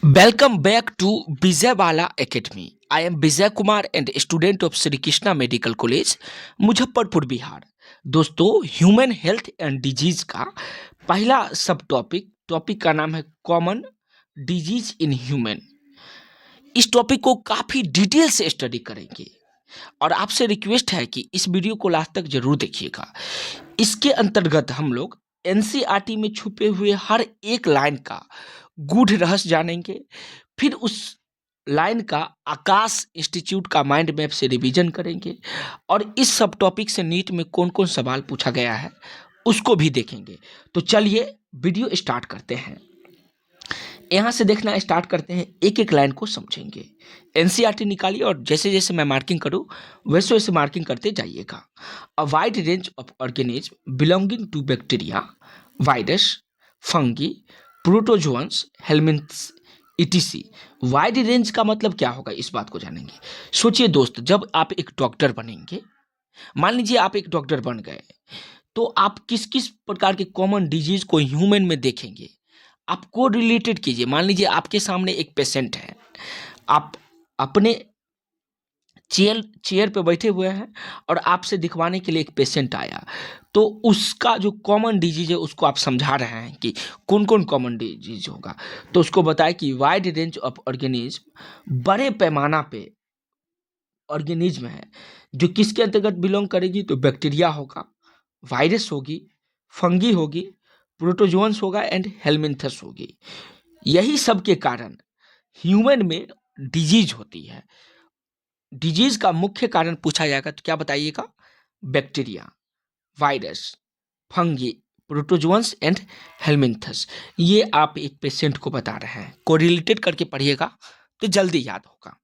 Welcome back to Bijayawala Academy. I am Bijay Kumar and a student of Sri Krishna Medical College, Muzaffarpur Bihar. दोस्तों, human health and disease का पहला सब topic का नाम है common disease in human. इस topic को काफ़ी डिटेल से स्टडी करेंगे और आपसे रिक्वेस्ट है कि इस वीडियो को लास्ट तक जरूर देखिएगा। इसके अंतर्गत हम लोग एनसीईआरटी में छुपे हुए हर एक लाइन का गूढ़ रहस्य जानेंगे, फिर उस लाइन का आकाश इंस्टीट्यूट का माइंड मैप से रिवीजन करेंगे और इस सब टॉपिक से नीट में कौन कौन सवाल पूछा गया है उसको भी देखेंगे। तो चलिए वीडियो स्टार्ट करते हैं। यहाँ से देखना स्टार्ट करते हैं, एक एक लाइन को समझेंगे। एनसीईआरटी निकालिए और जैसे जैसे मैं मार्किंग करूँ वैसे वैसे मार्किंग करते जाइएगा। A wide range of organism belonging to bacteria, virus, fungi, protozoans, helminths ETC. Wide range का मतलब क्या होगा, इस बात को जानेंगे। सोचिए दोस्त, जब आप एक डॉक्टर बनेंगे, मान लीजिए आप एक डॉक्टर बन गए, तो आप किस किस प्रकार के कॉमन डिजीज को ह्यूमन में देखेंगे, आपको रिलेटेड कीजिए। मान लीजिए आपके सामने एक पेशेंट है, आप अपने चेयर पे बैठे हुए हैं और आपसे दिखवाने के लिए एक पेशेंट आया, तो उसका जो कॉमन डिजीज है उसको आप समझा रहे हैं कि कौन कौन कॉमन डिजीज होगा। तो उसको बताए कि वाइड रेंज ऑफ ऑर्गेनिज्म, बड़े पैमाना पे ऑर्गेनिज्म है जो किसके अंतर्गत बिलोंग करेगी, तो बैक्टीरिया होगा, वायरस होगी, फंगी होगी, प्रोटोजोअन्स होगा एंड हेलमिन्थस होगी। यही सब के कारण ह्यूमन में डिजीज होती है। डिजीज का मुख्य कारण पूछा जाएगा तो क्या बताइएगा, bacteria, virus, fungi, protozoans and helminths. ये आप एक पेशेंट को बता रहे हैं, कोरिलेटेड करके पढ़िएगा तो जल्दी याद होगा।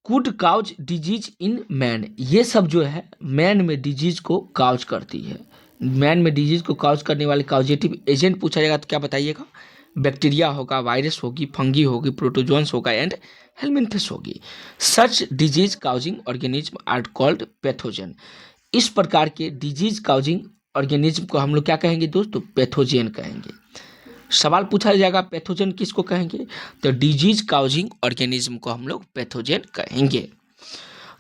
Could cause disease in man, ये सब जो है मैन में डिजीज को काउज करती है। मैन में डिजीज को काउज करने वाले काउजेटिव एजेंट पूछा जाएगा तो क्या बताइएगा, बैक्टीरिया होगा, वायरस होगी, फंगी होगी, प्रोटोजोअन्स होगा एंड हेलमिन्थस होगी। Such disease causing organism are called pathogen. इस प्रकार के डिजीज काउजिंग ऑर्गेनिज्म को हम लोग क्या कहेंगे दोस्तों, पैथोजेन कहेंगे। सवाल पूछा जाएगा पैथोजन किसको कहेंगे, तो डिजीज काउजिंग ऑर्गेनिज्म को हम लोग पैथोजन कहेंगे।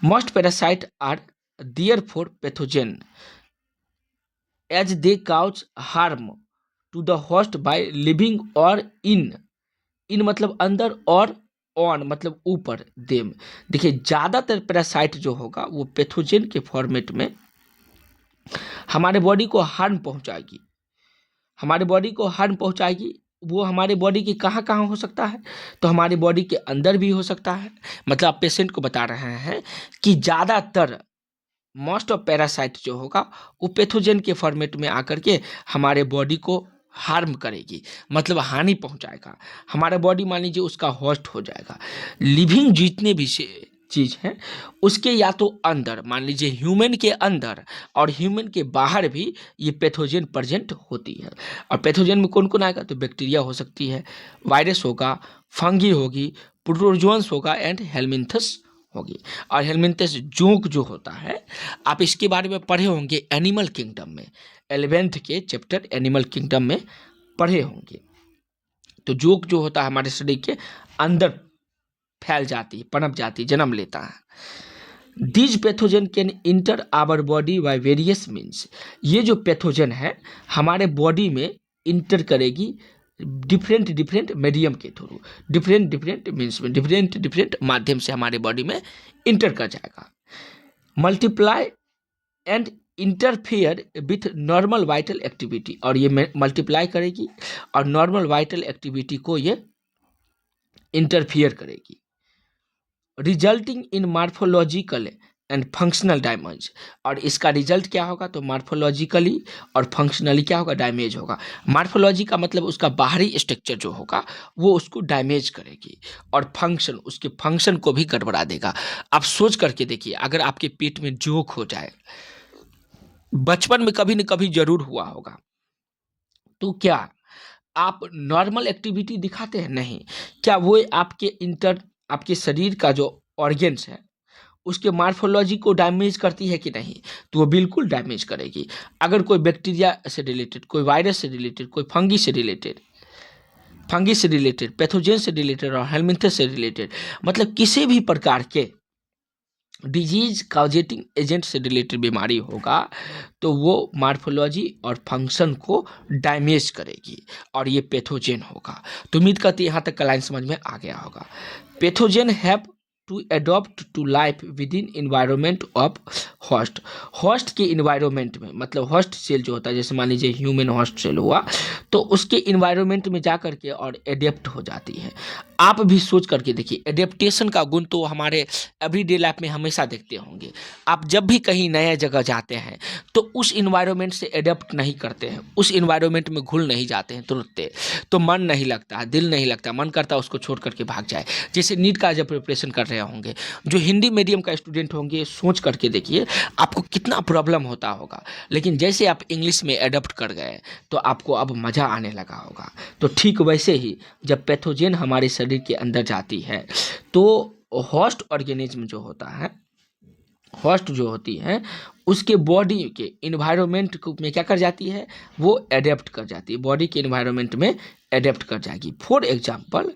Most parasite are there for pathogen as they cause harm to the host by living और इन मतलब अंदर और ऑन मतलब ऊपर देम। देखिए ज़्यादातर पैरासाइट जो होगा वो पैथोजन के फॉर्मेट में हमारे बॉडी को हार्म पहुंचाएगी, हमारे बॉडी को हार्म पहुंचाएगी। वो हमारे बॉडी के कहाँ कहाँ हो सकता है, तो हमारे बॉडी के अंदर भी हो सकता है। मतलब आप पेशेंट को बता रहे हैं कि ज़्यादातर मोस्ट ऑफ पैरासाइट जो होगा वो पैथोजन के फॉर्मेट में आकर के हमारे बॉडी को हार्म करेगी, मतलब हानि पहुंचाएगा। हमारा बॉडी मान लीजिए उसका होस्ट हो जाएगा। लिविंग जितने भी चीज़ हैं उसके या तो अंदर, मान लीजिए ह्यूमन के अंदर और ह्यूमन के बाहर भी ये पैथोजन प्रेजेंट होती है। और पैथोजन में कौन कौन आएगा, तो बैक्टीरिया हो सकती है, वायरस होगा, फंगी होगी, प्रोटोजोअन्स होगा एंड हेलमिन्थस होगी। और हेलमिन्थस जोंक जो होता है, आप इसके बारे में पढ़े होंगे एनिमल किंगडम में, 11th के चैप्टर एनिमल किंगडम में पढ़े होंगे। तो जोंक जो होता है हमारे शरीर के अंदर फैल जाती है, पनप जाती है, जन्म लेता है। This pathogen can enter our body by various means. ये जो पैथोजन है हमारे बॉडी में इंटर करेगी डिफरेंट मीडियम के थ्रू, डिफरेंट मीन्स में डिफरेंट माध्यम से हमारे बॉडी में इंटर कर जाएगा। Multiply and interfere with normal vital activity, और ये मल्टीप्लाई करेगी और नॉर्मल वाइटल एक्टिविटी को ये इंटरफियर करेगी, resulting in morphological and functional damage. और इसका रिजल्ट क्या होगा, तो मार्फोलॉजिकली और फंक्शनली क्या होगा, डैमेज होगा। मार्फोलॉजी का मतलब उसका बाहरी स्ट्रक्चर जो होगा वो उसको डैमेज करेगी, और फंक्शन उसके फंक्शन को भी गड़बड़ा देगा। आप सोच करके देखिए, अगर आपके पेट में जोक हो जाए, बचपन में कभी न कभी जरूर हुआ होगा, तो क्या आप नॉर्मल एक्टिविटी दिखाते हैं, नहीं। क्या वो आपके शरीर का जो ऑर्गेन्स है उसके मार्फोलॉजी को डैमेज करती है कि नहीं, तो वो बिल्कुल डैमेज करेगी। अगर कोई बैक्टीरिया से रिलेटेड, कोई वायरस से रिलेटेड, कोई फंगी से रिलेटेड फंगी से रिलेटेड, पैथोजेन से रिलेटेड और हेलमिंथस से रिलेटेड, मतलब किसी भी प्रकार के डिजीज काउजेटिंग एजेंट से रिलेटेड बीमारी होगा तो वो मार्फोलॉजी और फंक्शन को डैमेज करेगी और ये पैथोजेन होगा। तो उम्मीद करती है यहाँ तक का लाइन समझ में आ गया होगा। Pathogen have to adopt to life within environment of host. Host के इन्वायरमेंट में, मतलब होस्ट सेल जो होता है, जैसे मान लीजिए ह्यूमन होस्ट सेल हुआ, तो उसके इन्वायरमेंट में जा करके और एडेप्ट हो जाती है। आप भी सोच करके देखिए, एडेप्टेशन का गुण तो हमारे एवरीडे लाइफ में हमेशा देखते होंगे। आप जब भी कहीं नया जगह जाते हैं तो उस इन्वायरमेंट से एडेप्ट नहीं करते हैं, उस इन्वायरमेंट में घुल नहीं जाते हैं तुरंत, तो मन नहीं लगता है, दिल नहीं लगता, मन करता है उसको छोड़ करके भाग जाए। जैसे नीट का जब प्रिपरेशन कर रहे होंगे, जो हिंदी मीडियम का स्टूडेंट होंगे, सोच करके देखिए आपको कितना प्रॉब्लम होता होगा, लेकिन जैसे आप इंग्लिश में एडप्ट कर गए तो आपको अब मज़ा आने लगा होगा। तो ठीक वैसे ही जब पैथोजेन हमारे शरीर के अंदर जाती है तो होस्ट ऑर्गेनिज्म जो होता है, होस्ट जो होती है, उसके बॉडी के इन्वायरमेंट में क्या कर जाती है, वो एडेप्ट कर जाती है, बॉडी के इन्वायरमेंट में एडेप्ट कर जाएगी। फॉर एग्जाम्पल,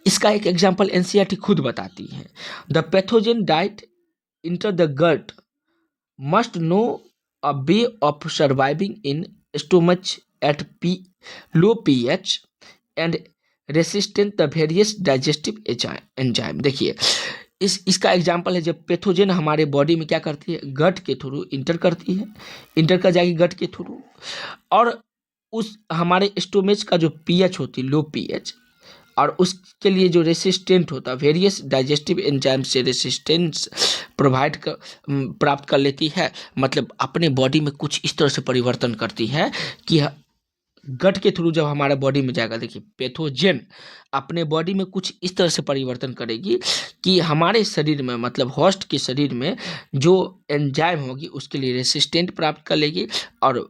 इसका एक एग्जाम्पल एनसीईआरटी खुद बताती है, the pathogen that enter the gut must know a way of surviving in stomach at low pH and resistant the various digestive enzyme. देखिए इसका एग्जाम्पल है, जब पैथोजेन हमारे बॉडी में क्या करती है, गट के थ्रू इंटर करती है, इंटर कर जाएगी गट के थ्रू, और उस हमारे स्टोमेज का जो pH होती है लो pH, और उसके लिए जो रेसिस्टेंट होता है, वेरियस डाइजेस्टिव एंजाइम से रेसिस्टेंस प्राप्त कर लेती है, मतलब अपने बॉडी में कुछ इस तरह से परिवर्तन करती है कि गट के थ्रू जब हमारा बॉडी में जाएगा, देखिए पैथोजेन अपने बॉडी में कुछ इस तरह से परिवर्तन करेगी कि हमारे शरीर में, मतलब होस्ट के शरीर में जो एंजाइम होगी उसके लिए रेसिस्टेंट प्राप्त कर लेगी, और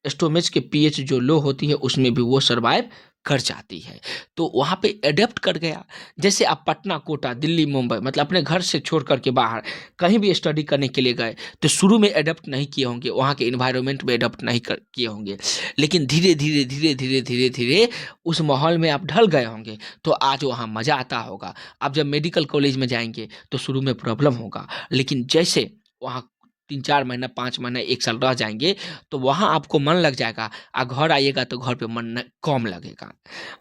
स्टोमेज के पीएच जो लो होती है उसमें भी वो सर्वाइव कर जाती है। तो वहाँ पे एडेप्ट कर गया। जैसे आप पटना, कोटा, दिल्ली, मुंबई, मतलब अपने घर से छोड़ करके बाहर कहीं भी स्टडी करने के लिए गए तो शुरू में एडेप्ट नहीं किए होंगे, वहाँ के इन्वायरमेंट में एडेप्ट नहीं किए होंगे, लेकिन धीरे धीरे धीरे धीरे धीरे धीरे उस माहौल में आप ढल गए होंगे, तो आज वहाँ मज़ा आता होगा। आप जब मेडिकल कॉलेज में जाएंगे तो शुरू में प्रॉब्लम होगा, लेकिन जैसे वहाँ 3-4 महीना, 5 महीना, 1 साल रह जाएंगे तो वहाँ आपको मन लग जाएगा, घर आइएगा तो घर पे मन कम लगेगा।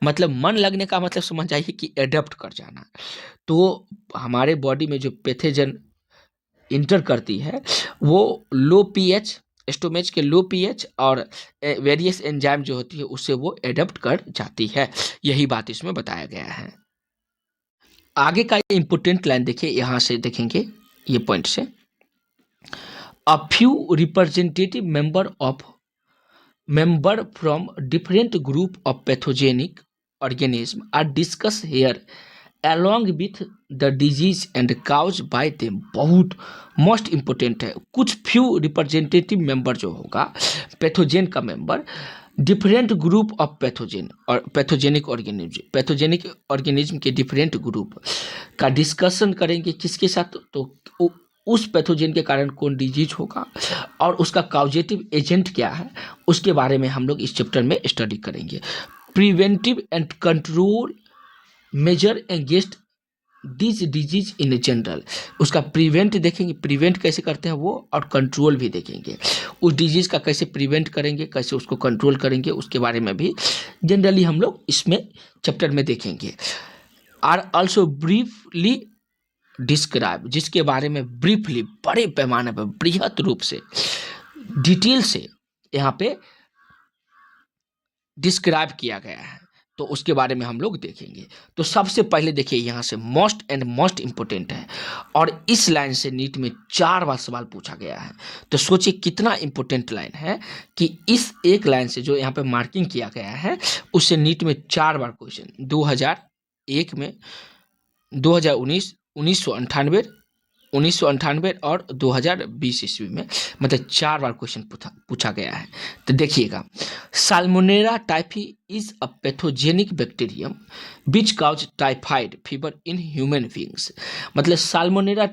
मतलब मन लगने का मतलब समझ जाइए कि एडप्ट कर जाना। तो हमारे बॉडी में जो पैथोजन इंटर करती है वो लो पीएच, स्टोमेज के लो पीएच और वेरियस एंजाइम जो होती है उससे वो एडप्ट कर जाती है। यही बात इसमें बताया गया है। आगे का इंपोर्टेंट लाइन देखिए, यहाँ से देखेंगे ये पॉइंट से, A few representative member from different group of pathogenic organisms are discussed here along with the disease and caused by them। बहुत मोस्ट इम्पोर्टेंट है। कुछ फ्यू रिप्रेजेंटेटिव मेंबर जो होगा पैथोजेन का member, different group of pathogen और pathogenic organism के different group का discussion करेंगे किसके साथ, तो उस पैथोजेन के कारण कौन डिजीज होगा और उसका काउजेटिव एजेंट क्या है, उसके बारे में हम लोग इस चैप्टर में स्टडी करेंगे। Preventive and control measure against this disease in general, उसका प्रिवेंट देखेंगे, प्रिवेंट कैसे करते हैं वो, और कंट्रोल भी देखेंगे, उस डिजीज का कैसे प्रिवेंट करेंगे, कैसे उसको कंट्रोल करेंगे, उसके बारे में भी जनरली हम लोग इसमें चैप्टर में देखेंगे। आर ऑल्सो ब्रीफली डिस्क्राइब, जिसके बारे में ब्रीफली, बड़े पैमाने पर, बृहत रूप से, डिटेल से यहाँ पे डिस्क्राइब किया गया है, तो उसके बारे में हम लोग देखेंगे। तो सबसे पहले देखिए यहाँ से मोस्ट इम्पोर्टेंट है, और इस लाइन से नीट में 4 बार सवाल पूछा गया है। तो सोचिए कितना इम्पोर्टेंट लाइन है कि इस एक लाइन से जो यहाँ पे मार्किंग किया गया है उससे नीट में 4 बार क्वेश्चन, 2001 में, 2019, 1998 और 2020 ईस्वी में, मतलब 4 बार क्वेश्चन पूछा गया है। तो देखिएगा, Salmonella typhi is a pathogenic bacterium which cause typhoid fever in human beings. मतलब साल्मोनेला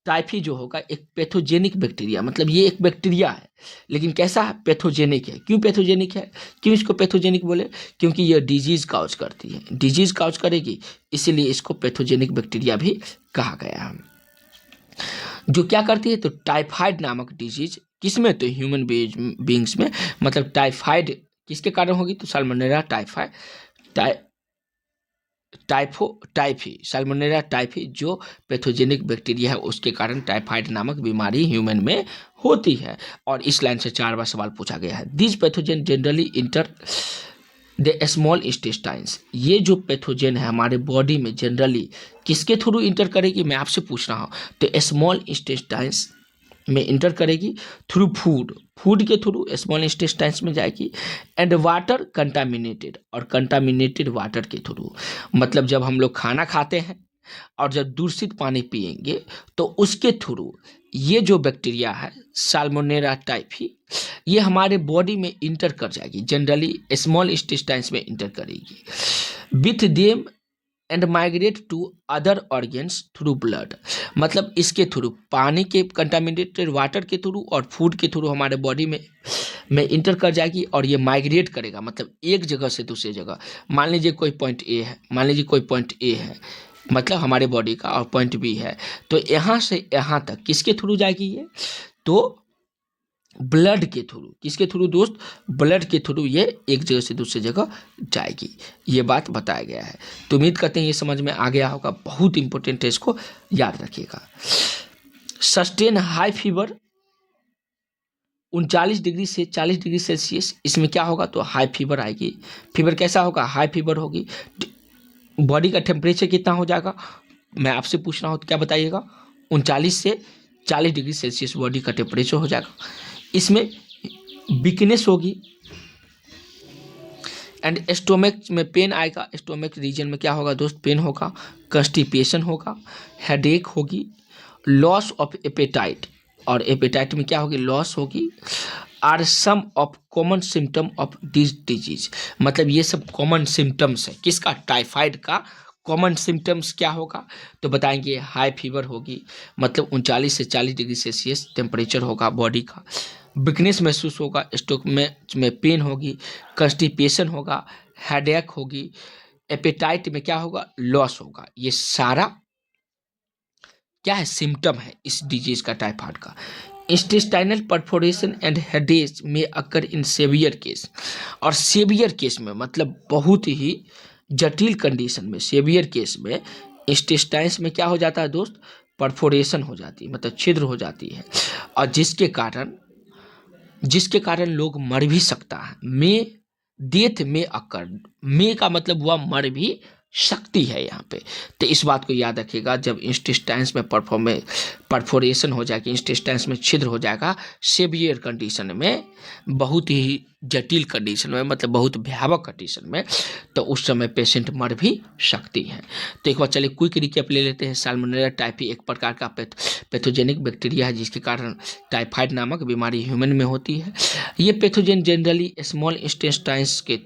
टाइफी जो होगा एक पैथोजेनिक बैक्टीरिया, मतलब ये एक बैक्टीरिया है, लेकिन कैसा है, पैथोजेनिक है। क्यों पैथोजेनिक है, क्यों इसको पैथोजेनिक बोले, क्योंकि ये डिजीज काउज करती है, डिजीज काउज करेगी, इसीलिए इसको पैथोजेनिक बैक्टीरिया भी कहा गया है। जो क्या करती है, तो टाइफाइड नामक डिजीज, किसमें, तो ह्यूमन बीइंग्स में, मतलब टाइफाइड किसके कारण होगी, तो salmonella typhoid typhi salmonella typhi जो पैथोजेनिक बैक्टीरिया है उसके कारण टाइफाइड नामक बीमारी ह्यूमन में होती है। और इस लाइन से 4 बार सवाल पूछा गया है। This pathogen generally enter the small intestines, ये जो पैथोजन है हमारे बॉडी में जनरली किसके थ्रू इंटर करेगी, मैं आपसे पूछ रहा हूँ, तो स्मॉल इंटेस्टाइन्स में इंटर करेगी थ्रू फूड, फूड के थ्रू स्मॉल इंटेस्टाइन्स में जाएगी, एंड वाटर कंटामिनेटेड, और कंटामिनेटेड वाटर के थ्रू, मतलब जब हम लोग खाना खाते हैं और जब दूषित पानी पिएंगे तो उसके थ्रू ये जो बैक्टीरिया है साल्मोनेला टाइफी, ये हमारे बॉडी में इंटर कर जाएगी, जनरली स्मॉल इंटेस्टाइन्स में इंटर करेगी, with them and migrate to other organs through blood, मतलब इसके थ्रू पानी के कंटामिनेटेड वाटर के थ्रू और फूड के थ्रू हमारे बॉडी में इंटर कर जाएगी, और ये माइग्रेट करेगा, मतलब एक जगह से दूसरी जगह। मान लीजिए कोई पॉइंट ए है, मान लीजिए कोई पॉइंट ए है, मतलब हमारे बॉडी का, और पॉइंट बी है, तो यहाँ से यहाँ तक किसके थ्रू जाएगी ये, तो ब्लड के थ्रू, किसके थ्रू दोस्त, ब्लड के थ्रू ये एक जगह से दूसरी जगह जाएगी, ये बात बताया गया है। तो उम्मीद करते हैं ये समझ में आ गया होगा, बहुत इंपॉर्टेंट है, इसको याद रखिएगा। सस्टेन हाई फीवर 39 डिग्री से 40 डिग्री सेल्सियस, इसमें क्या होगा, तो हाई फीवर आएगी। फीवर कैसा होगा, हाई फीवर होगी। बॉडी का टेम्परेचर कितना हो जाएगा, मैं आपसे पूछ रहा हूँ, तो क्या बताइएगा, 39 से 40 डिग्री सेल्सियस बॉडी का टेम्परेचर हो जाएगा। इसमें वीकनेस होगी, एंड स्टोमक में पेन आएगा, स्टोमक रीजन में क्या होगा दोस्त, पेन होगा, कंस्टिपेशन होगा, हेडेक होगी, लॉस ऑफ एपेटाइट, और एपेटाइट में क्या होगी, लॉस होगी, are some of common symptom of this disease, मतलब ये सब कॉमन सिम्टम्स है किसका, टाइफाइड का कॉमन सिम्टम्स क्या होगा, तो बताएंगे हाई फीवर होगी, मतलब 39 से 40 डिग्री सेल्सियस टेम्परेचर होगा बॉडी का, वीकनेस महसूस होगा, स्टोमक में पेन होगी, कंस्टिपेशन होगा, हेडेक होगी, एपेटाइट में क्या होगा, लॉस होगा। ये सारा क्या है, सिम्टम है इस डिजीज का, टाइफाइड का। इंटेस्टाइनल परफोरेशन एंड हेडेक में अकर इन सेवियर केस, और सेवियर केस में मतलब बहुत ही जटिल कंडीशन में, सेवियर केस में इंटेस्टाइन्स में क्या हो जाता है दोस्त, परफोरेशन हो जाती है, मतलब छिद्र हो जाती है, और जिसके कारण लोग मर भी सकता है। में डेथ में अकर, में का मतलब हुआ मर भी सकती है यहाँ पे, तो इस बात को याद रखिएगा। जब इंटेस्टाइन्स में परफोरेशन हो जाएगी, इंटेस्टाइन्स में छिद्र हो जाएगा, सेवियर कंडीशन में, बहुत ही जटिल कंडीशन में, मतलब बहुत भयावह कंडीशन में, तो उस समय पेशेंट मर भी सकती हैं। तो एक बार चलिए क्विक रिकैप ले लेते हैं। साल्मोनेला टाइफी एक प्रकार का पैथोजेनिक बैक्टीरिया है जिसके कारण टाइफाइड नामक बीमारी ह्यूमन में होती है। ये पैथोजन जनरली स्मॉल इंटेस्टाइन्स के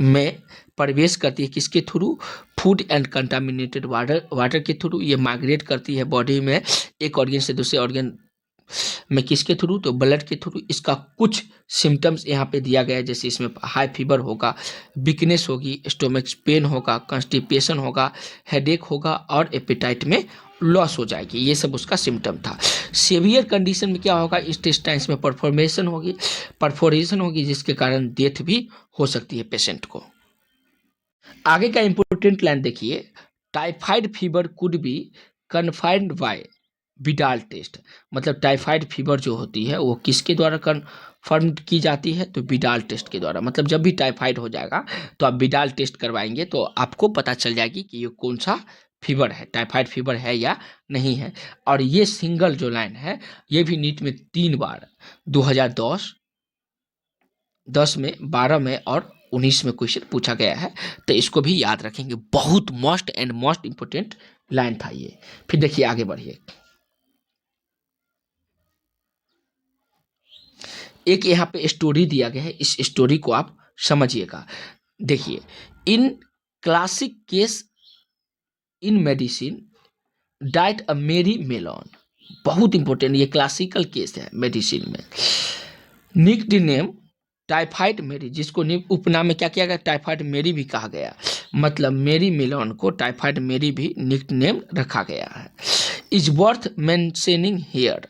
में प्रवेश करती है, किसके through, food and contaminated water के थ्रू। ये माइग्रेट करती है बॉडी में एक ऑर्गन से दूसरे ऑर्गन में, किसके थ्रू, तो ब्लड के थ्रू। इसका कुछ सिम्टम्स यहाँ पे दिया गया है, जैसे इसमें हाई फीवर होगा, वीकनेस होगी, स्टोमक पेन होगा, कॉन्स्टिपेशन होगा, हेडेक होगा, और एपेटाइट में लॉस हो जाएगी। ये सब उसका सिम्टम था। सीवियर कंडीशन में क्या होगा, इंटेस्टाइन्स में परफोरेशन होगी जिसके कारण डेथ भी हो सकती है पेशेंट को। आगे का इंपोर्टेंट लाइन देखिए, typhoid fever could be confined by Widal test, मतलब टाइफाइड फीवर जो होती है वो किसके द्वारा कन्फर्म की जाती है, तो विडाल टेस्ट के द्वारा। मतलब जब भी टाइफाइड हो जाएगा तो आप विडाल टेस्ट करवाएंगे तो आपको पता चल जाएगी कि ये कौन सा फीवर है, टाइफाइड फीवर है या नहीं है। और ये सिंगल जो लाइन है ये भी नीट में 3 बार 2010, 10 में, 12 में और 19 में क्वेश्चन पूछा गया है, तो इसको भी याद रखेंगे। बहुत मोस्ट इंपोर्टेंट लाइन था ये। फिर देखिए आगे बढ़िए, एक यहाँ पे स्टोरी दिया गया है, इस स्टोरी को आप समझिएगा। देखिए, in classic case in medicine diet a Mary Mallon, बहुत इंपॉर्टेंट, ये क्लासिकल केस है मेडिसिन में। निकनेम टाइफाइड मेरी, जिसको उपनाम में क्या किया गया, टाइफाइड मेरी भी कहा गया, मतलब मेरी मिलोन को टाइफाइड मेरी भी निकनेम रखा गया है। इज वर्थ मेंशनिंग हियर,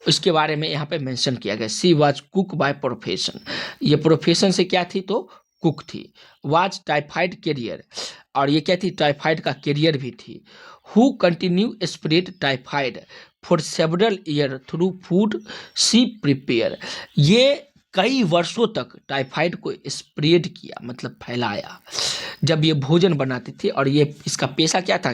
इसके बारे में यहाँ पे मेंशन किया गया। She was cook by profession, ये प्रोफेशन से क्या थी तो कुक थी। वाज टाइफाइड कैरियर, और ये क्या थी, टाइफाइड का कैरियर भी थी। Who continue spread typhoid for several year through food she prepare, ये कई वर्षों तक टाइफाइड को स्प्रेड किया, मतलब फैलाया, जब ये भोजन बनाती थी। और ये इसका पेशा क्या था,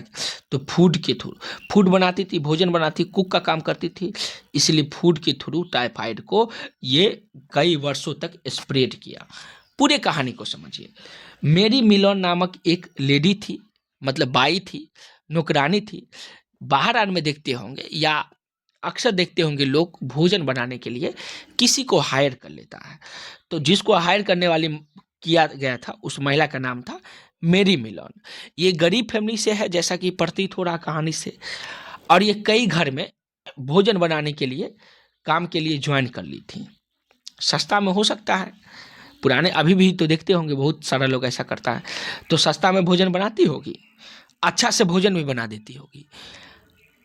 तो फूड के थ्रू, फूड बनाती थी, भोजन बनाती, कुक का काम करती थी, इसलिए फूड के थ्रू टाइफाइड को ये कई वर्षों तक स्प्रेड किया। पूरे कहानी को समझिए। मेरी मिलोन नामक एक लेडी थी, मतलब बाई थी, नौकरानी थी। बाहर आने में देखते होंगे या अक्सर देखते होंगे लोग भोजन बनाने के लिए किसी को हायर कर लेता है, तो जिसको हायर करने वाली किया गया था उस महिला का नाम था मेरी मिलोन। ये गरीब फैमिली से है, जैसा कि प्रतीत हो रहा कहानी से, और ये कई घर में भोजन बनाने के लिए काम के लिए ज्वाइन कर ली थी। सस्ता में हो सकता है, पुराने अभी भी तो देखते होंगे बहुत सारा लोग ऐसा करता है, तो सस्ता में भोजन बनाती होगी, अच्छा से भोजन भी बना देती होगी।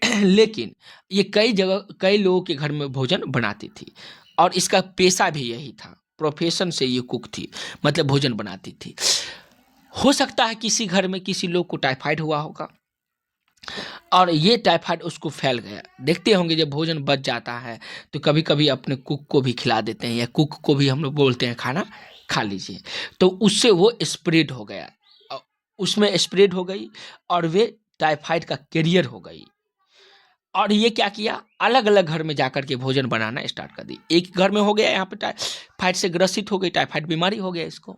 लेकिन ये कई जगह कई लोगों के घर में भोजन बनाती थी, और इसका पेशा भी यही था, प्रोफेशन से ये कुक थी, मतलब भोजन बनाती थी। हो सकता है किसी घर में किसी लोग को टाइफाइड हुआ होगा, और ये टाइफाइड उसको फैल गया। देखते होंगे जब भोजन बच जाता है तो कभी कभी अपने कुक को भी खिला देते हैं, या कुक को भी हम लोग बोलते हैं खाना खा लीजिए, तो उससे वो स्प्रेड हो गया, उसमें स्प्रेड हो गई, और वे टाइफाइड का कैरियर हो गई। और ये क्या किया, अलग अलग घर में जाकर के भोजन बनाना स्टार्ट कर दी। एक घर में हो गया, यहाँ पे टाइफाइड से ग्रसित हो गई, टाइफाइड बीमारी हो गया इसको,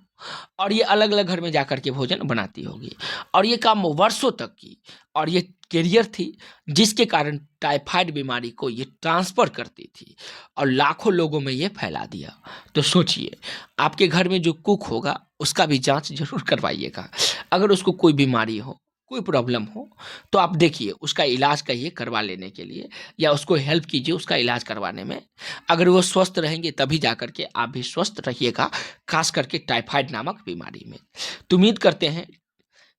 और ये अलग अलग घर में जाकर के भोजन बनाती होगी, और ये काम वर्षों तक की, और ये कैरियर थी जिसके कारण टाइफाइड बीमारी को ये ट्रांसफर करती थी और लाखों लोगों में ये फैला दिया। तो सोचिए, आपके घर में जो कुक होगा उसका भी जांच जरूर करवाइएगा। अगर उसको कोई बीमारी हो, कोई प्रॉब्लम हो, तो आप देखिए उसका इलाज कहिए करवा लेने के लिए, या उसको हेल्प कीजिए उसका इलाज करवाने में। अगर वो स्वस्थ रहेंगे तभी जा करके आप भी स्वस्थ रहिएगा, खास करके टाइफाइड नामक बीमारी में। तो उम्मीद करते हैं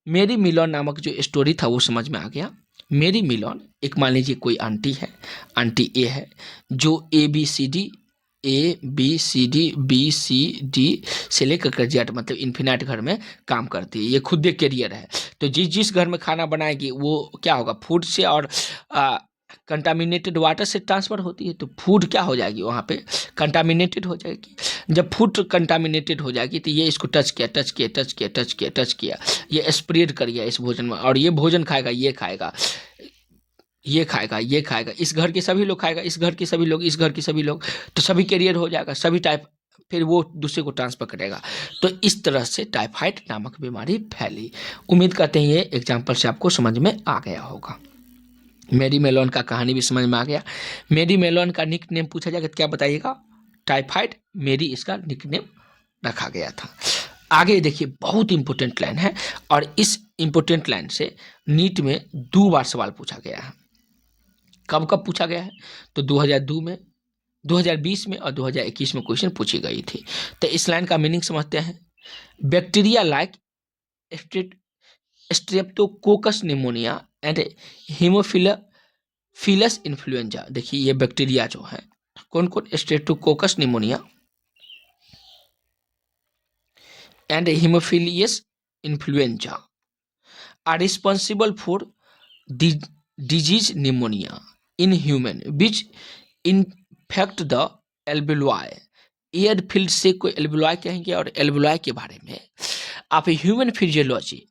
मेरी मिलोन नामक जो स्टोरी था वो समझ में आ गया। मेरी मिलोन, एक मान लीजिए कोई आंटी है, आंटी ए है, जो ए बी सी डी से लेकर कर जेड, मतलब इन्फिनाइट घर में काम करती है। ये खुद एक कैरियर है, तो जिस जिस घर में खाना बनाएगी वो क्या होगा, फूड से और कंटामिनेटेड वाटर से ट्रांसफर होती है, तो फूड क्या हो जाएगी वहाँ पे, कंटामिनेटेड हो जाएगी। जब फूड कंटामिनेटेड हो जाएगी तो ये इसको टच किया, टच किया, टच किया, टच किया, टच किया, ये स्प्रेड कर गया इस भोजन में, और ये भोजन खाएगा, ये खाएगा, ये खाएगा, ये खाएगा, इस घर के सभी लोग खाएगा, इस घर के सभी लोग, इस घर के सभी लोग, तो सभी कैरियर हो जाएगा, सभी टाइप, फिर वो दूसरे को ट्रांसफर करेगा। तो इस तरह से टाइफाइड नामक बीमारी फैली। उम्मीद करते हैं ये एग्जाम्पल से आपको समझ में आ गया होगा। मेरी मेलोन का कहानी भी समझ में आ गया। मेरी मेलोन का निक नेम पूछा जाएगा तो क्या बताइएगा, टाइफाइड मेरी इसका निक नेम रखा गया था। आगे देखिए, बहुत इंपॉर्टेंट लाइन है, और इस इंपॉर्टेंट लाइन से नीट में 2 बार सवाल पूछा गया है। कब कब पूछा गया है, तो 2002 में, 2020 में और 2021 में क्वेश्चन पूछी गई थी। तो इस लाइन का मीनिंग समझते हैं। Bacteria like streptococcus pneumoniae and haemophilus influenzae, देखिए ये बैक्टीरिया जो है, कौन कौन, streptococcus pneumoniae and haemophilus influenzae are responsible for disease pneumonia in human which infect the alveoli। Air filled से कोई एल्वेलॉय कहेंगे, और एल्वेलॉय के बारे में आप ह्यूमन फिजियोलॉजी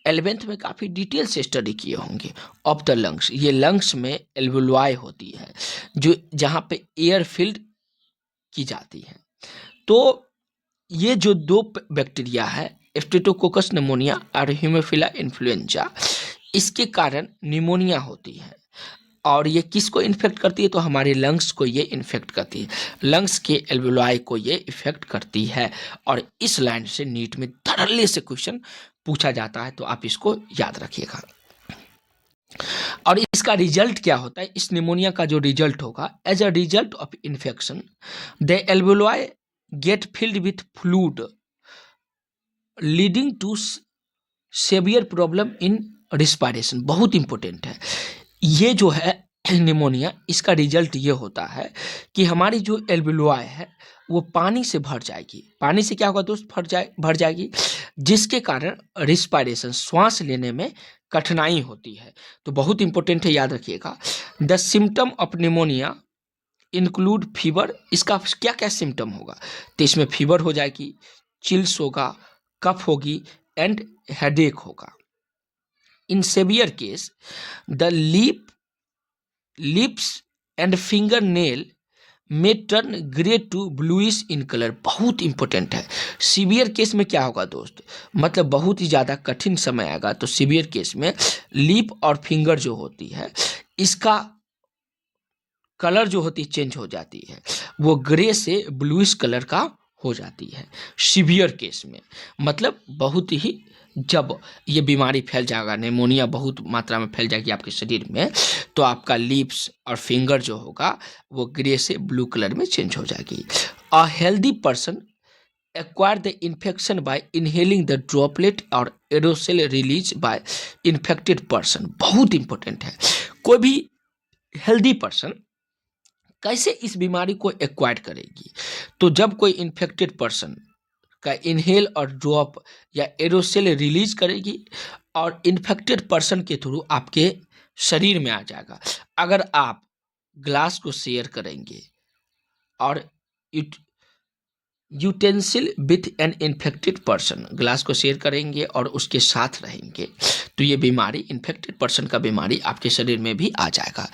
11th में काफ़ी डिटेल से स्टडी किए होंगे ऑफ द लंग्स। ये लंग्स में एल्वेलॉय होती है, जो जहाँ पे एयर फील्ड की जाती है। तो ये जो 2 बैक्टीरिया है, स्ट्रेप्टोकोकस निमोनिया और हीमोफिला इन्फ्लुएंजा, इसके कारण निमोनिया होती है, और ये किसको इन्फेक्ट करती है, तो हमारे लंग्स को ये इन्फेक्ट करती है, लंग्स के एल्वेलॉय को ये इफेक्ट करती है। और इस लाइन से नीट में धड़ल्ले से क्वेश्चन पूछा जाता है, तो आप इसको याद रखिएगा। और इसका रिजल्ट क्या होता है, इस निमोनिया का जो रिजल्ट होगा, as a result of infection the alveoli get filled with fluid leading to severe problem in respiration. बहुत इंपॉर्टेंट है ये जो है निमोनिया, इसका रिजल्ट ये होता है कि हमारी जो एल्वेओलाई है वो पानी से भर जाएगी। पानी से क्या होगा दोस्त, भर जाएगी, जिसके कारण रिस्पायरेशन, श्वास लेने में कठिनाई होती है। तो बहुत इंपॉर्टेंट है, याद रखिएगा। The symptom of pneumonia include fever. इसका क्या क्या सिम्टम होगा, तो इसमें फीवर हो जाएगी, चिल्स होगा, कफ होगी एंड हेडेक होगा। In severe case the lips and finger nail में turn grey to bluish in colour. बहुत इंपॉर्टेंट है। सीवियर केस में क्या होगा दोस्त, मतलब बहुत ही ज़्यादा कठिन समय आएगा, तो सीवियर केस में लिप और फिंगर जो होती है इसका कलर जो होती है चेंज हो जाती है, वो ग्रे से ब्लूइश कलर का हो जाती है सीवियर केस में। मतलब बहुत ही, जब ये बीमारी फैल जाएगा, निमोनिया बहुत मात्रा में फैल जाएगी आपके शरीर में, तो आपका लिप्स और फिंगर जो होगा वो ग्रे से ब्लू कलर में चेंज हो जाएगी। A healthy person acquire the infection by inhaling the droplet और aerosol release by infected person. बहुत इंपॉर्टेंट है। कोई भी हेल्दी पर्सन कैसे इस बीमारी को एक्वायर करेगी, तो जब कोई इन्फेक्टेड पर्सन का इनहेल और ड्रॉप या एरोसेल रिलीज करेगी और इन्फेक्टेड पर्सन के थ्रू आपके शरीर में आ जाएगा। अगर आप ग्लास को शेयर करेंगे और utensil with an infected person, glass को शेयर करेंगे और उसके साथ रहेंगे, तो ये बीमारी, इन्फेक्टेड पर्सन का बीमारी आपके शरीर में भी आ जाएगा।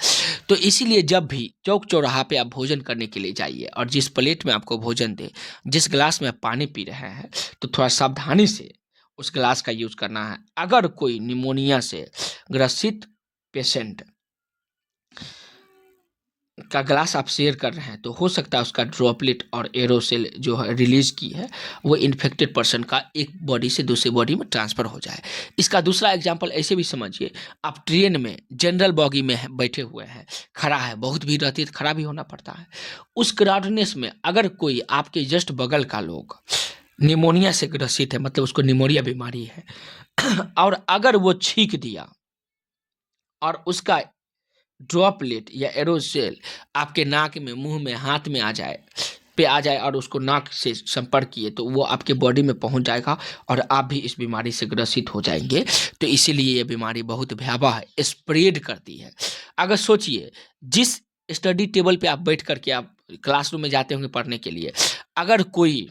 तो इसीलिए जब भी चौक चौराहा पे आप भोजन करने के लिए जाइए और जिस प्लेट में आपको भोजन दे, जिस गिलास में आप पानी पी रहे हैं, तो थोड़ा सावधानी से उस गिलास का यूज करना है। अगर कोई निमोनिया से ग्रसित पेशेंट का ग्लास आप शेयर कर रहे हैं, तो हो सकता है उसका ड्रॉपलेट और एरोसेल जो है रिलीज की है वो इन्फेक्टेड पर्सन का एक बॉडी से दूसरी बॉडी में ट्रांसफर हो जाए। इसका दूसरा एग्जांपल ऐसे भी समझिए, आप ट्रेन में जनरल बॉगी में बैठे हुए हैं, खड़ा है, बहुत भीड़ रहती है तो खड़ा भी होना पड़ता है। उस क्राउडनेस में अगर कोई आपके जस्ट बगल का लोग निमोनिया से ग्रसित है, मतलब उसको निमोनिया बीमारी है, और अगर वो छींक दिया और उसका ड्रॉपलेट या एरोसेल आपके नाक में, मुंह में, हाथ में आ जाए और उसको नाक से संपर्क किए, तो वो आपके बॉडी में पहुंच जाएगा और आप भी इस बीमारी से ग्रसित हो जाएंगे। तो इसीलिए ये बीमारी बहुत भयावह है, स्प्रेड करती है। अगर सोचिए, जिस स्टडी टेबल पे आप बैठ करके आप क्लासरूम में जाते होंगे पढ़ने के लिए, अगर कोई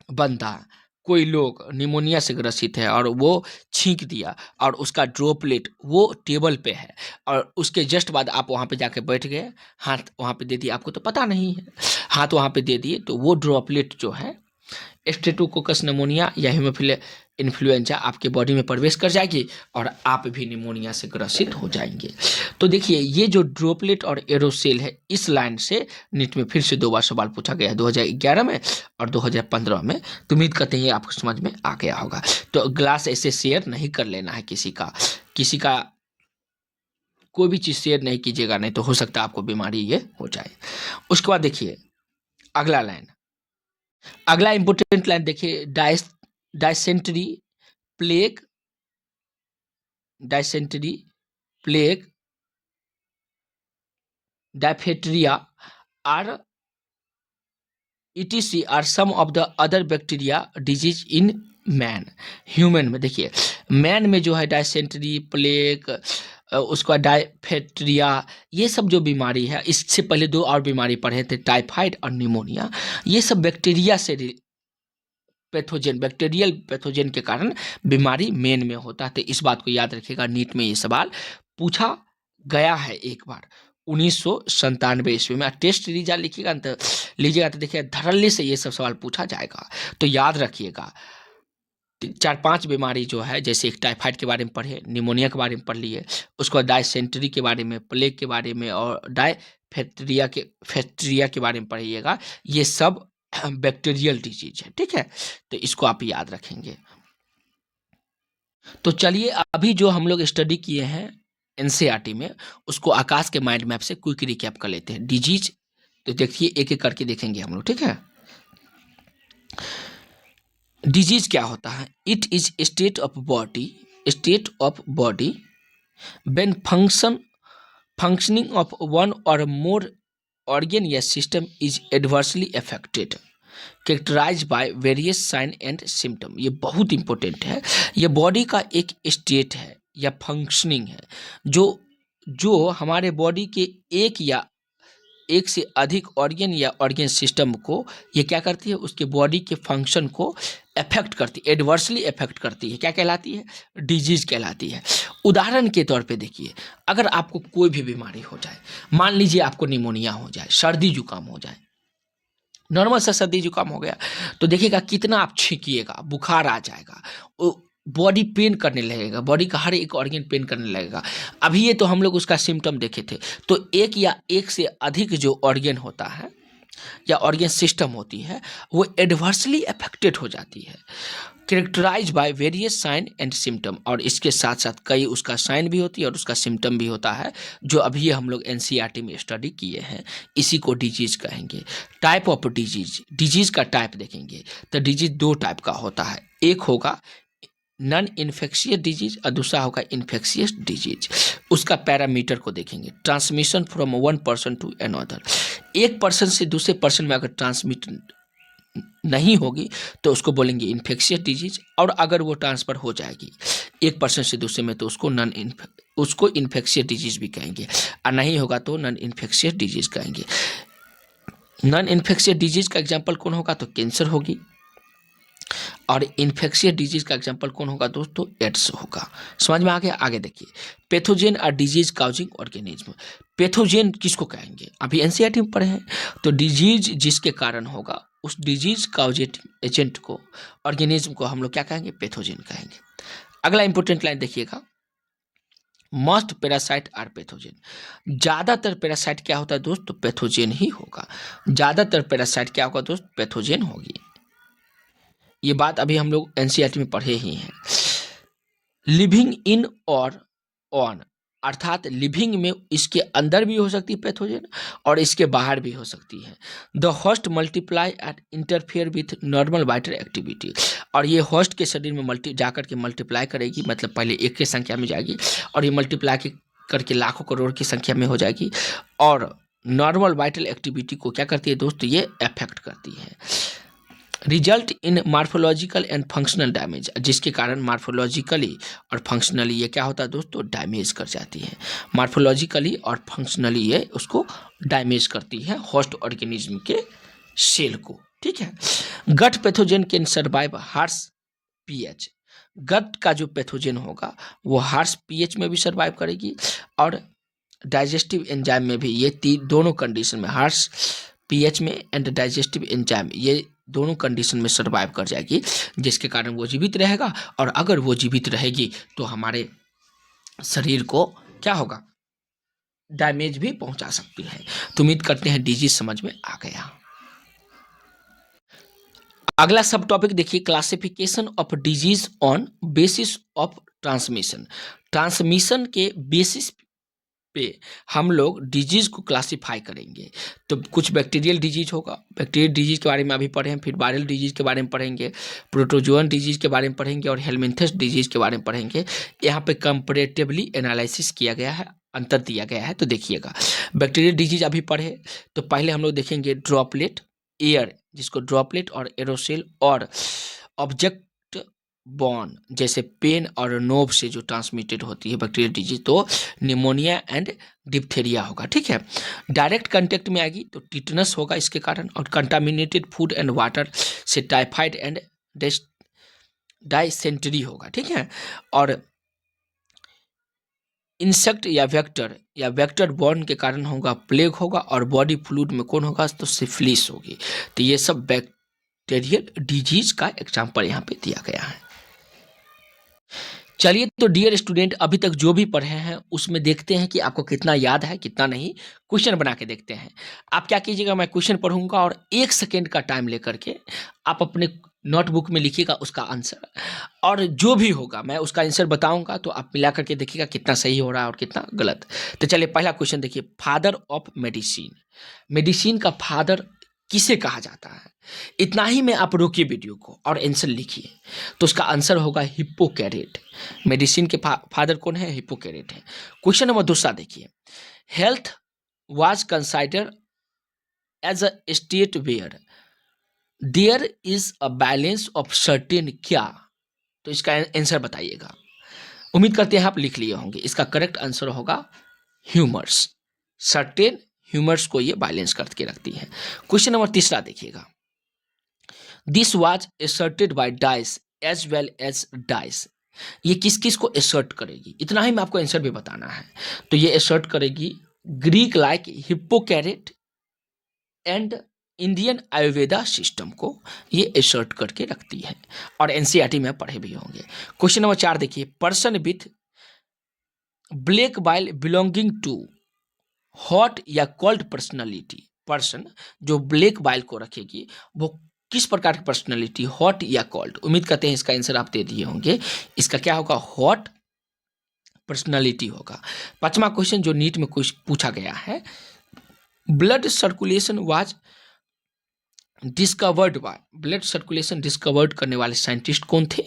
बंदा, कोई लोग निमोनिया से ग्रसित है और वो छींक दिया और उसका ड्रॉपलेट वो टेबल पे है और उसके जस्ट बाद आप वहाँ पे जाके बैठ गए, हाथ वहाँ पे दे दिए, आपको तो पता नहीं है, हाथ वहाँ पे दे दिए, तो वो ड्रॉपलेट जो है स्ट्रेप्टोकोकस निमोनिया या हीमोफिलस इन्फ्लुएंजा आपके बॉडी में प्रवेश कर जाएगी और आप भी निमोनिया से ग्रसित हो जाएंगे। तो देखिए, ये जो ड्रॉपलेट और एरोसेल है, इस लाइन से नीट में फिर से 2 बार सवाल पूछा गया है, 2011 में और 2015 में। तो उम्मीद करते हैं आपको समझ में आ गया होगा। तो ग्लास ऐसे शेयर नहीं कर लेना है किसी का कोई भी चीज़ शेयर नहीं कीजिएगा, नहीं तो हो सकता है आपको बीमारी ये हो जाए। उसके बाद देखिए अगला लाइन, अगला इंपोर्टेंट लाइन देखिए, dysentery plague, dysentery plague, diphtheria are etc are some of the other bacteria disease in man. Human में देखिए, मैन में जो है डायसेंट्री, प्लेग, उसका डायफेटेरिया, ये सब जो बीमारी है, इससे पहले 2 और बीमारी पढ़े थे, टाइफाइड और निमोनिया। ये सब बैक्टीरिया से पैथोजन, बैक्टीरियल पैथोजन के कारण बीमारी मेन में होता है। तो इस बात को याद रखिएगा, नीट में ये सवाल पूछा गया है एक बार 1997 ईस्वी में। टेस्ट लीजिएगा तो देखिए धड़ल्ले से ये सब सवाल पूछा जाएगा, तो याद रखिएगा। 4-5 बीमारी जो है, जैसे एक टाइफाइड के बारे में पढ़े, निमोनिया के बारे में पढ़ लिए, उसके बाद डायसेंट्री के बारे में, प्लेग के बारे में और डायफेटेरिया के बारे में पढ़िएगा। ये सब बैक्टीरियल डिजीज है, ठीक है, तो इसको आप याद रखेंगे। तो चलिए, अभी जो हम लोग स्टडी किए हैं एनसीईआरटी में, उसको आकाश के माइंड मैप से क्विक रिकैप कर लेते हैं। डिजीज तो देखिए एक एक करके देखेंगे हम लोग, ठीक है। डिजीज क्या होता है? It is state of body when functioning of one और मोर ऑर्गन या system is adversely affected, characterise by various sign and symptom. ये बहुत इंपॉर्टेंट है। ये बॉडी का एक स्टेट है या फंक्शनिंग है जो हमारे बॉडी के एक से अधिक ऑर्गन या ऑर्गन सिस्टम को ये क्या करती है, उसके बॉडी के फंक्शन को अफेक्ट करती है, एडवर्सली अफेक्ट करती है। क्या कहलाती है? डिजीज कहलाती है। उदाहरण के तौर पे देखिए, अगर आपको कोई भी बीमारी हो जाए, मान लीजिए आपको निमोनिया हो जाए, सर्दी जुकाम हो जाए, नॉर्मल सा सर्दी जुकाम हो गया, तो देखिएगा कितना आप छींकिएगा, बुखार आ जाएगा, बॉडी पेन करने लगेगा, बॉडी का हर एक ऑर्गन पेन करने लगेगा। अभी ये तो हम लोग उसका सिम्टम देखे थे। तो एक या एक से अधिक जो ऑर्गन होता है या ऑर्गन सिस्टम होती है, वो एडवर्सली अफेक्टेड हो जाती है, characterise by various sign and symptom. और इसके साथ साथ कई उसका साइन भी होती है और उसका सिम्टम भी होता है, जो अभी हम लोग एनसीईआरटी में स्टडी किए हैं। इसी को डिजीज कहेंगे। टाइप ऑफ डिजीज का टाइप देखेंगे तो डिजीज दो टाइप का होता है। एक होगा नॉन इन्फेक्शियस डिजीज और दूसरा होगा इन्फेक्शियस डिजीज। उसका पैरामीटर को देखेंगे। Transmission from one person to another, एक पर्सन से दूसरे पर्सन में अगर ट्रांसमिट नहीं होगी तो उसको बोलेंगे इन्फेक्शियस डिजीज, और अगर वो ट्रांसफर हो जाएगी एक पर्सन से दूसरे में तो उसको इन्फेक्शियस डिजीज भी कहेंगे, और नहीं होगा तो नॉन इन्फेक्शियस डिजीज कहेंगे। नॉन इन्फेक्शियस डिजीज का एग्जाम्पल कौन होगा? तो कैंसर होगी। और इन्फेक्शियस डिजीज का एग्जांपल कौन होगा दोस्तों? एड्स होगा। समझ में आ गया? आगे देखिए, पैथोजेन और डिजीज काउजिंग ऑर्गेनिज्म। पैथोजेन किसको कहेंगे? अभी एनसीईआरटी में पढ़े हैं। तो डिजीज जिसके कारण होगा उस डिजीज काउजेटिव एजेंट को, ऑर्गेनिज्म को हम लोग क्या कहेंगे? पैथोजेन कहेंगे। अगला इंपॉर्टेंट लाइन देखिएगा, मोस्ट पैरासाइट आर पैथोजेन। ज्यादातर पैरासाइट क्या होता है दोस्त? तो पैथोजेन ही होगा। ज्यादातर पैरासाइट क्या होगा दोस्त? पैथोजेन होगी। ये बात अभी हम लोग एनसीईआरटी में पढ़े ही हैं। लिविंग इन और ऑन, अर्थात लिविंग में इसके अंदर भी हो सकती है पैथोजन और इसके बाहर भी हो सकती है। The host multiply and interfere with normal vital activity, और ये होस्ट के शरीर में जाकर के मल्टीप्लाई करेगी, मतलब पहले एक की संख्या में जाएगी और ये मल्टीप्लाई करके लाखों करोड़ की संख्या में हो जाएगी, और नॉर्मल वाइटल एक्टिविटी को क्या करती है दोस्तों? ये अफेक्ट करती है। Result in morphological and functional damage, जिसके कारण मार्फोलॉजिकली और फंक्शनली ये क्या होता है दोस्तों? डैमेज कर जाती है। मार्फोलॉजिकली और फंक्शनली ये उसको डैमेज करती है, होस्ट ऑर्गेनिज्म के सेल को। ठीक है। Gut pathogen can survive harsh pH. Gut का जो पैथोजन होगा वो हार्श पीएच में भी सर्वाइव करेगी और डाइजेस्टिव एंजाइम में भी। ये दोनों कंडीशन में, हार्श पीएच में एंड डाइजेस्टिव एंजाइम, ये दोनों कंडीशन में सर्वाइव कर जाएगी, जिसके कारण वो जीवित रहेगा। और अगर वो जीवित रहेगी तो हमारे शरीर को क्या होगा? डैमेज भी पहुंचा सकती है। तो उम्मीद करते हैं डिजीज समझ में आ गया। अगला सब टॉपिक देखिए, classification of disease on basis of transmission. Transmission के बेसिस पे हम लोग डिजीज को क्लासिफाई करेंगे। तो कुछ बैक्टीरियल डिजीज होगा, बैक्टीरियल डिजीज के बारे में अभी पढ़े हैं, फिर वायरल डिजीज के बारे में पढ़ेंगे, प्रोटोजोअन डिजीज के बारे में पढ़ेंगे और हेलमिंथस डिजीज के बारे में पढ़ेंगे। यहाँ पे कंपैरेटिवली एनालिसिस किया गया है, अंतर दिया गया है। तो देखिएगा, बैक्टीरियल डिजीज अभी पढ़े तो पहले हम लोग देखेंगे ड्रॉपलेट एयर, जिसको ड्रॉपलेट और एरोसेल और ऑब्जेक्ट बॉर्न जैसे पेन और नोव से जो ट्रांसमिटेड होती है बैक्टीरियल डिजीज, तो निमोनिया एंड डिप्थेरिया होगा। ठीक है। डायरेक्ट कांटेक्ट में आएगी तो टिटनस होगा इसके कारण, और कंटामिनेटेड फूड एंड वाटर से टाइफाइड एंड डाइसेंट्री होगा। ठीक है। और इंसेक्ट या वेक्टर बॉर्न के कारण होगा प्लेग होगा, और बॉडी फ्लूइड में कौन होगा? तो सिफिलिस होगी। तो ये सब बैक्टीरियल डिजीज का एग्जाम्पल यहाँ पे दिया गया है। चलिए, तो डियर स्टूडेंट, अभी तक जो भी पढ़े हैं उसमें देखते हैं कि आपको कितना याद है कितना नहीं। क्वेश्चन बना के देखते हैं। आप क्या कीजिएगा, मैं क्वेश्चन पढ़ूंगा और 1 सेकेंड का टाइम लेकर के आप अपने नोटबुक में लिखिएगा उसका आंसर, और जो भी होगा मैं उसका आंसर बताऊंगा, तो आप मिला करके देखिएगा कितना सही हो रहा है और कितना गलत। तो चलिए पहला क्वेश्चन देखिए, फादर ऑफ मेडिसिन, मेडिसिन का फादर किसे कहा जाता है? इतना ही में आप रोकिए वीडियो को और आंसर लिखिए। तो उसका आंसर होगा हिप्पोक्रेट। मेडिसिन के फादर कौन है? हिप्पोक्रेट है। क्वेश्चन नंबर दूसरा देखिए, health was consider as a state where there is a balance of certain क्या? तो इसका आंसर बताइएगा। उम्मीद करते हैं आप लिख लिए होंगे। इसका करेक्ट आंसर होगा ह्यूमर्स। सर्टेन ह्यूमर्स को ये बैलेंस करके रखती है। क्वेश्चन नंबर तीसरा देखिएगा, दिस वाज असर्टेड बाय डाइस एज वेल एज डाइस, ये किस किस को असर्ट करेगी? इतना ही में आपको आंसर भी बताना है। तो ये असर्ट करेगी Greek like Hippocrates and Indian Ayurveda system को ये असर्ट करके रखती है, और एनसीईआरटी में पढ़े भी होंगे। क्वेश्चन नंबर 4 देखिए, person with black bile belonging to hot या कोल्ड पर्सनालिटी, पर्सन जो ब्लैक बाइल को रखेगी वो किस प्रकार की पर्सनालिटी, हॉट या कोल्ड? उम्मीद करते हैं इसका आंसर आप दे दिए होंगे। इसका क्या होगा? हॉट पर्सनालिटी होगा। पांचवा क्वेश्चन जो नीट में कुछ पूछा गया है, blood circulation was discovered by, blood circulation discovered करने वाले साइंटिस्ट कौन थे?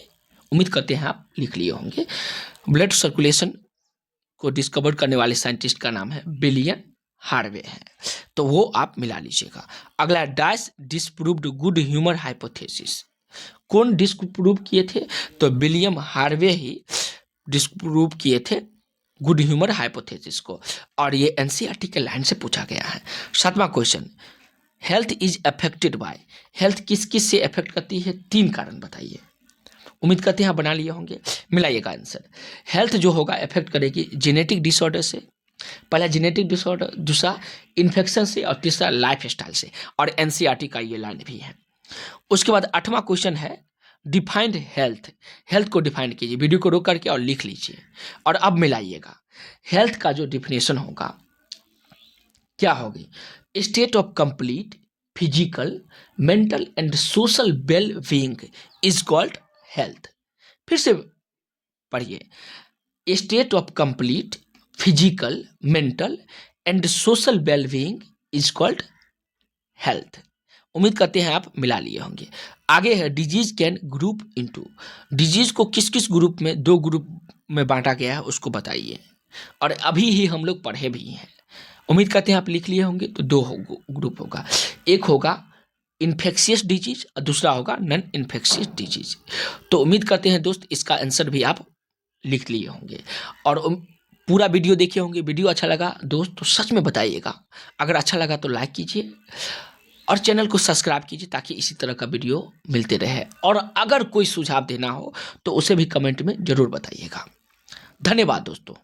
उम्मीद करते हैं आप लिख लिए होंगे। ब्लड सर्कुलेशन को डिस्कवर करने वाले साइंटिस्ट का नाम है विलियम हार्वे है, तो वो आप मिला लीजिएगा। अगला, dice disproved good humour hypothesis, कौन डिस्प्रूव किए थे? तो विलियम हार्वे ही डिस्प्रूव किए थे गुड ह्यूमर हाइपोथेसिस को, और ये एनसीईआरटी के लाइन से पूछा गया है। सातवां question, health is affected by, health किस किस से अफेक्ट करती है? 3 कारण बताइए। उम्मीद करते हैं आप बना लिए होंगे, मिलाइएगा आंसर। हेल्थ जो होगा अफेक्ट करेगी जेनेटिक डिसऑर्डर से, पहला जेनेटिक डिसऑर्डर, दूसरा इन्फेक्शन से, और तीसरा लाइफ स्टाइल से, और एनसीईआरटी का ये लाइन भी है। उसके बाद 8वां क्वेश्चन है, डिफाइंड हेल्थ, हेल्थ को डिफाइन कीजिए। वीडियो को रोक करके और लिख लीजिए, और अब मिलाइएगा। हेल्थ का जो डिफिनेशन होगा क्या होगी? State of complete physical, mental and social well being is called health. फिर से पढ़िए, state of complete physical, mental and social well being is called health. उम्मीद करते हैं आप मिला लिए होंगे। आगे है, disease can group into, disease को किस किस ग्रुप में, 2 ग्रुप में बांटा गया है उसको बताइए, और अभी ही हम लोग पढ़े भी हैं। उम्मीद करते हैं आप लिख लिए होंगे। तो 2 ग्रुप होगा, एक होगा इन्फेक्शियस डिजीज और दूसरा होगा नॉन इन्फेक्शियस डिजीज। तो उम्मीद करते हैं दोस्त इसका आंसर भी आप लिख लिए होंगे, और पूरा वीडियो देखे होंगे। वीडियो अच्छा लगा दोस्त तो सच में बताइएगा, अगर अच्छा लगा तो लाइक कीजिए और चैनल को सब्सक्राइब कीजिए ताकि इसी तरह का वीडियो मिलते रहे, और अगर कोई सुझाव देना हो तो उसे भी कमेंट में ज़रूर बताइएगा। धन्यवाद दोस्तों।